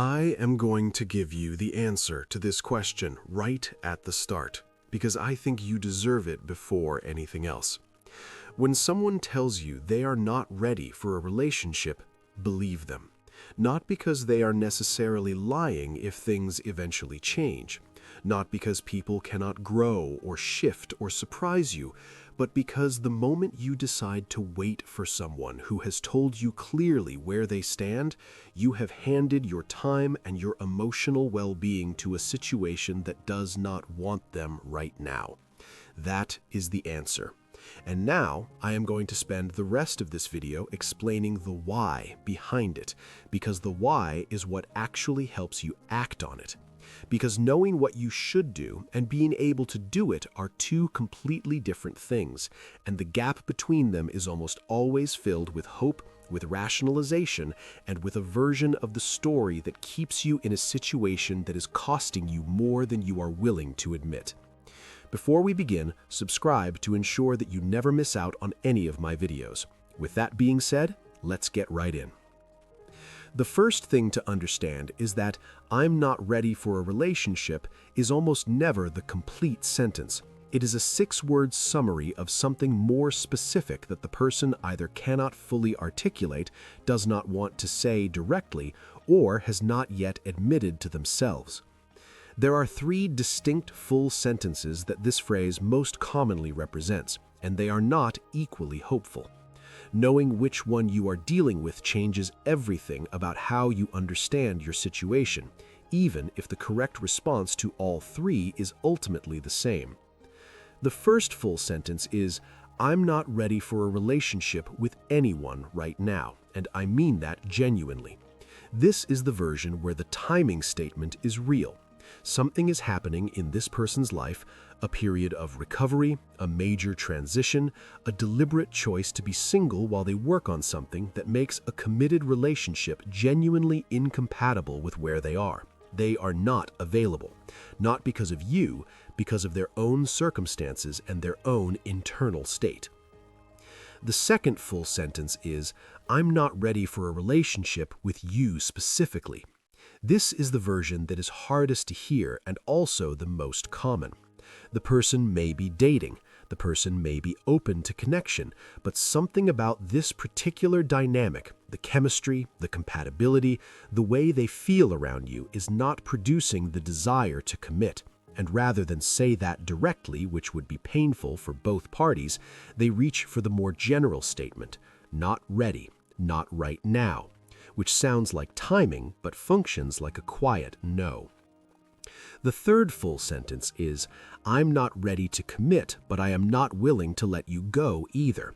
I am going to give you the answer to this question right at the start, because I think you deserve it before anything else. When someone tells you they are not ready for a relationship, believe them. Not because they are necessarily lying if things eventually change, not because people cannot grow or shift or surprise you, but because the moment you decide to wait for someone who has told you clearly where they stand, you have handed your time and your emotional well-being to a situation that does not want them right now. That is the answer. And now I am going to spend the rest of this video explaining the why behind it, because the why is what actually helps you act on it. Because knowing what you should do and being able to do it are two completely different things, and the gap between them is almost always filled with hope, with rationalization, and with a version of the story that keeps you in a situation that is costing you more than you are willing to admit. Before we begin, subscribe to ensure that you never miss out on any of my videos. With that being said, let's get right in. The first thing to understand is that "I'm not ready for a relationship" is almost never the complete sentence. It is a 6-word summary of something more specific that the person either cannot fully articulate, does not want to say directly, or has not yet admitted to themselves. There are 3 distinct full sentences that this phrase most commonly represents, and they are not equally hopeful. Knowing which one you are dealing with changes everything about how you understand your situation, even if the correct response to all 3 is ultimately the same. The first full sentence is, "I'm not ready for a relationship with anyone right now," and I mean that genuinely. This is the version where the timing statement is real. Something is happening in this person's life, a period of recovery, a major transition, a deliberate choice to be single while they work on something that makes a committed relationship genuinely incompatible with where they are. They are not available. Not because of you, because of their own circumstances and their own internal state. The second full sentence is, "I'm not ready for a relationship with you specifically." This is the version that is hardest to hear and also the most common. The person may be dating, the person may be open to connection, but something about this particular dynamic, the chemistry, the compatibility, the way they feel around you is not producing the desire to commit. And rather than say that directly, which would be painful for both parties, they reach for the more general statement, "not ready, not right now," which sounds like timing but functions like a quiet no. The third full sentence is, "I'm not ready to commit, but I am not willing to let you go either."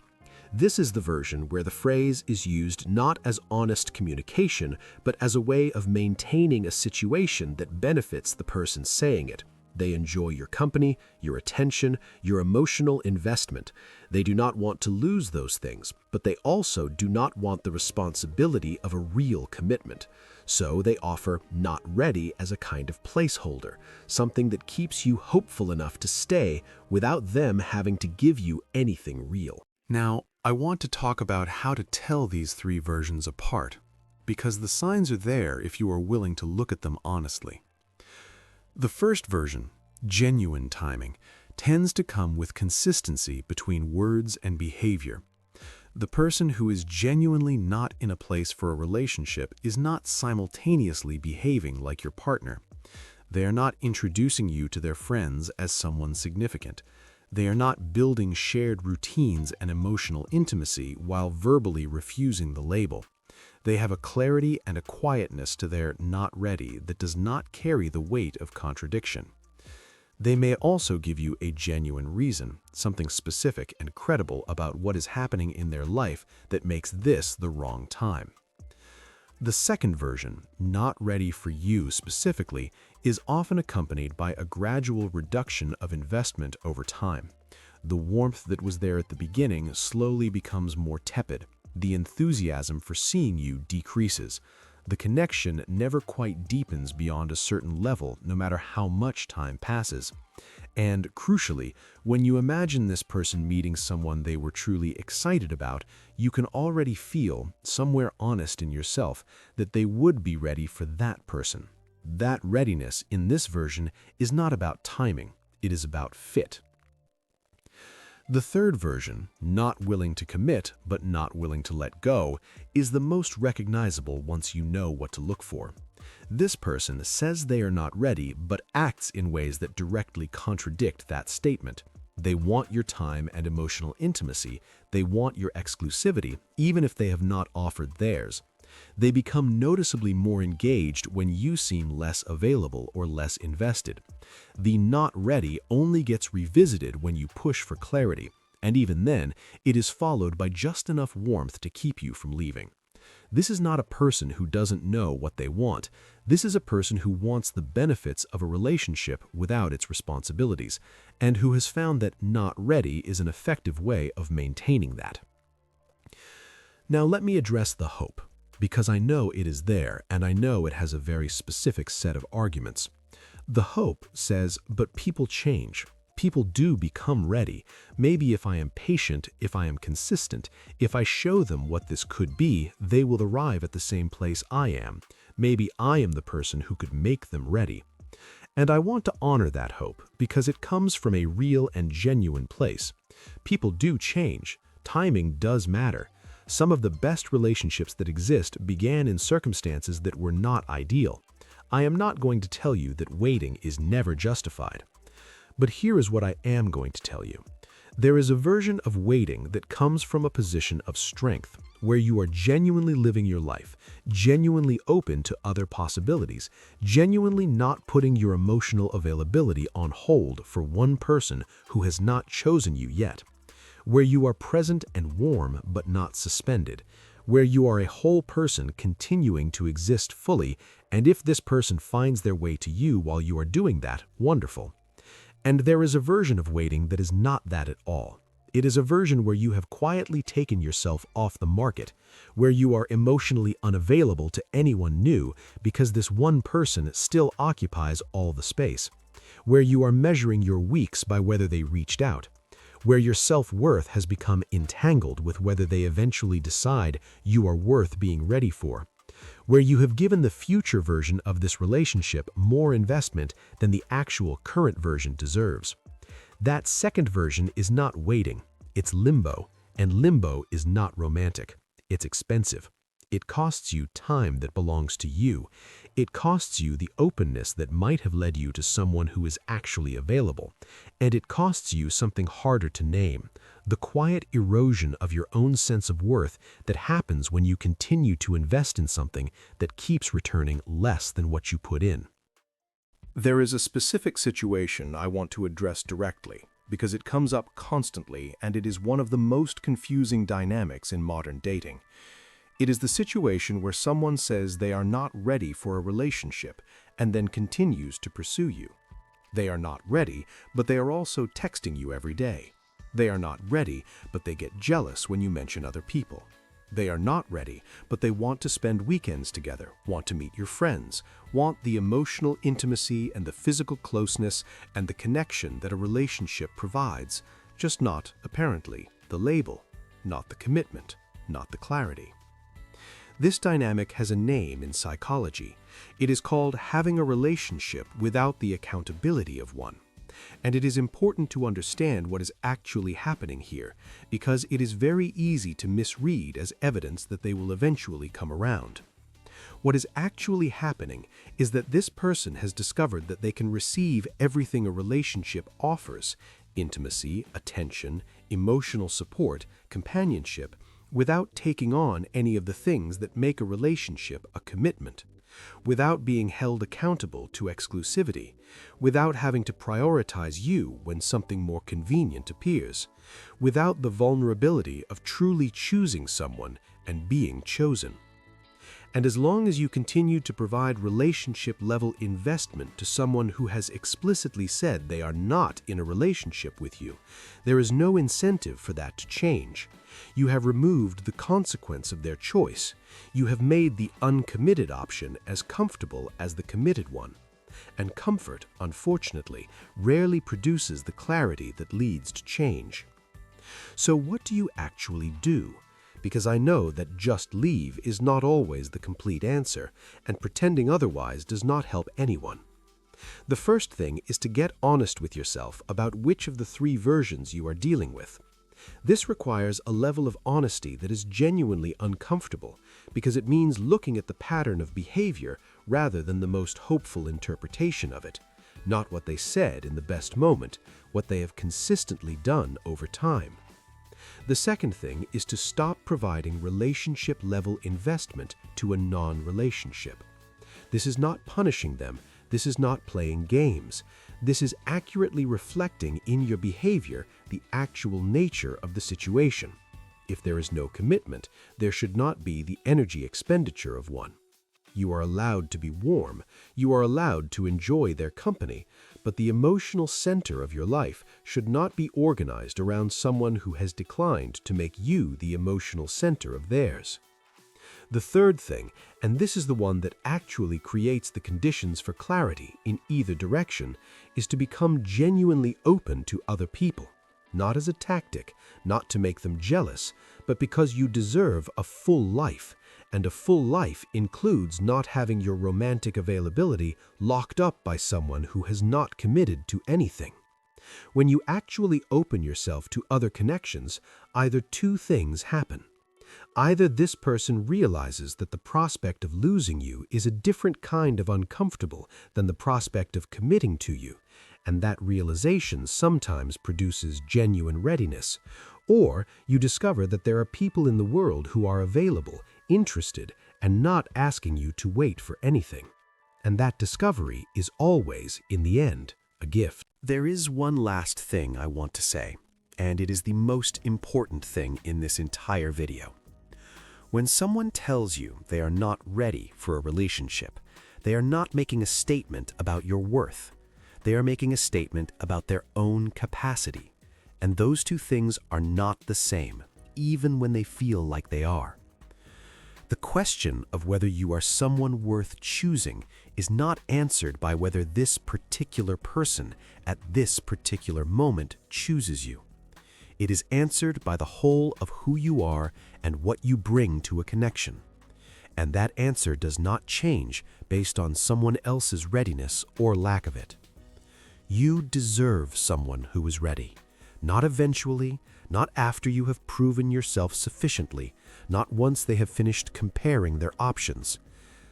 This is the version where the phrase is used not as honest communication, but as a way of maintaining a situation that benefits the person saying it. They enjoy your company, your attention, your emotional investment. They do not want to lose those things, but they also do not want the responsibility of a real commitment. So they offer "not ready" as a kind of placeholder, something that keeps you hopeful enough to stay without them having to give you anything real. Now, I want to talk about how to tell these 3 versions apart, because the signs are there if you are willing to look at them honestly. The first version, genuine timing, tends to come with consistency between words and behavior. The person who is genuinely not in a place for a relationship is not simultaneously behaving like your partner. They are not introducing you to their friends as someone significant. They are not building shared routines and emotional intimacy while verbally refusing the label. They have a clarity and a quietness to their "not ready" that does not carry the weight of contradiction. They may also give you a genuine reason, something specific and credible about what is happening in their life that makes this the wrong time. The second version, "not ready for you specifically," is often accompanied by a gradual reduction of investment over time. The warmth that was there at the beginning slowly becomes more tepid. The enthusiasm for seeing you decreases. The connection never quite deepens beyond a certain level, no matter how much time passes. And crucially, when you imagine this person meeting someone they were truly excited about, you can already feel, somewhere honest in yourself, that they would be ready for that person. That readiness in this version is not about timing, it is about fit. The third version, not willing to commit but not willing to let go, is the most recognizable once you know what to look for. This person says they are not ready but acts in ways that directly contradict that statement. They want your time and emotional intimacy. They want your exclusivity, even if they have not offered theirs. They become noticeably more engaged when you seem less available or less invested. The not ready only gets revisited when you push for clarity, and even then, it is followed by just enough warmth to keep you from leaving. This is not a person who doesn't know what they want. This is a person who wants the benefits of a relationship without its responsibilities, and who has found that not ready is an effective way of maintaining that. Now let me address the hope, because I know it is there, and I know it has a very specific set of arguments. The hope says, but people change. People do become ready. Maybe if I am patient, if I am consistent, if I show them what this could be, they will arrive at the same place I am. Maybe I am the person who could make them ready. And I want to honor that hope because it comes from a real and genuine place. People do change. Timing does matter. Some of the best relationships that exist began in circumstances that were not ideal. I am not going to tell you that waiting is never justified. But here is what I am going to tell you. There is a version of waiting that comes from a position of strength, where you are genuinely living your life, genuinely open to other possibilities, genuinely not putting your emotional availability on hold for one person who has not chosen you yet, where you are present and warm but not suspended, where you are a whole person continuing to exist fully, and if this person finds their way to you while you are doing that, wonderful. And there is a version of waiting that is not that at all. It is a version where you have quietly taken yourself off the market, where you are emotionally unavailable to anyone new because this one person still occupies all the space, where you are measuring your weeks by whether they reached out, where your self-worth has become entangled with whether they eventually decide you are worth being ready for, where you have given the future version of this relationship more investment than the actual current version deserves. That second version is not waiting, it's limbo, and limbo is not romantic. It's expensive. It costs you time that belongs to you. It costs you the openness that might have led you to someone who is actually available. And it costs you something harder to name, the quiet erosion of your own sense of worth that happens when you continue to invest in something that keeps returning less than what you put in. There is a specific situation I want to address directly because it comes up constantly and it is one of the most confusing dynamics in modern dating. It is the situation where someone says they are not ready for a relationship and then continues to pursue you. They are not ready, but they are also texting you every day. They are not ready, but they get jealous when you mention other people. They are not ready, but they want to spend weekends together, want to meet your friends, want the emotional intimacy and the physical closeness and the connection that a relationship provides, just not, apparently, the label, not the commitment, not the clarity. This dynamic has a name in psychology. It is called having a relationship without the accountability of one. And it is important to understand what is actually happening here, because it is very easy to misread as evidence that they will eventually come around. What is actually happening is that this person has discovered that they can receive everything a relationship offers, intimacy, attention, emotional support, companionship, without taking on any of the things that make a relationship a commitment, without being held accountable to exclusivity, without having to prioritize you when something more convenient appears, without the vulnerability of truly choosing someone and being chosen. And as long as you continue to provide relationship-level investment to someone who has explicitly said they are not in a relationship with you, there is no incentive for that to change. You have removed the consequence of their choice. You have made the uncommitted option as comfortable as the committed one. and comfort, unfortunately, rarely produces the clarity that leads to change. So what do you actually do? Because I know that just leave is not always the complete answer, and pretending otherwise does not help anyone. The first thing is to get honest with yourself about which of the three versions you are dealing with. This requires a level of honesty that is genuinely uncomfortable, because it means looking at the pattern of behavior rather than the most hopeful interpretation of it, not what they said in the best moment, what they have consistently done over time. The second thing is to stop providing relationship-level investment to a non-relationship. This is not punishing them. This is not playing games. This is accurately reflecting in your behavior the actual nature of the situation. If there is no commitment, there should not be the energy expenditure of one. You are allowed to be warm. You are allowed to enjoy their company, but the emotional center of your life should not be organized around someone who has declined to make you the emotional center of theirs. The third thing, and this is the one that actually creates the conditions for clarity in either direction, is to become genuinely open to other people, not as a tactic, not to make them jealous, but because you deserve a full life, and a full life includes not having your romantic availability locked up by someone who has not committed to anything. When you actually open yourself to other connections, either two things happen. Either this person realizes that the prospect of losing you is a different kind of uncomfortable than the prospect of committing to you, and that realization sometimes produces genuine readiness, or you discover that there are people in the world who are available, interested, and not asking you to wait for anything. And that discovery is always, in the end, a gift. There is one last thing I want to say, and it is the most important thing in this entire video. When someone tells you they are not ready for a relationship, they are not making a statement about your worth. They are making a statement about their own capacity. And those two things are not the same, even when they feel like they are. The question of whether you are someone worth choosing is not answered by whether this particular person at this particular moment chooses you. It is answered by the whole of who you are and what you bring to a connection. And that answer does not change based on someone else's readiness or lack of it. You deserve someone who is ready, not eventually, not after you have proven yourself sufficiently, not once they have finished comparing their options.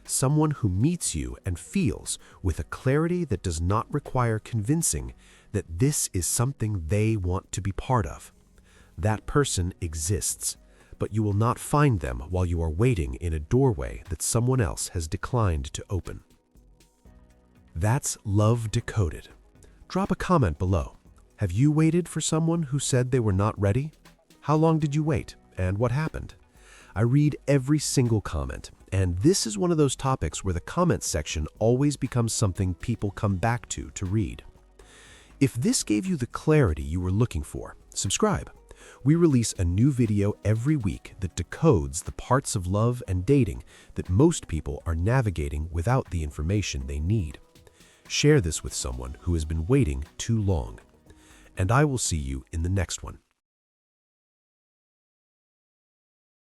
Someone who meets you and feels, with a clarity that does not require convincing, that this is something they want to be part of. That person exists, but you will not find them while you are waiting in a doorway that someone else has declined to open. That's Love Decoded. Drop a comment below. Have you waited for someone who said they were not ready? How long did you wait, and what happened? I read every single comment, and this is one of those topics where the comments section always becomes something people come back to read. If this gave you the clarity you were looking for, subscribe. We release a new video every week that decodes the parts of love and dating that most people are navigating without the information they need. Share this with someone who has been waiting too long. And I will see you in the next one.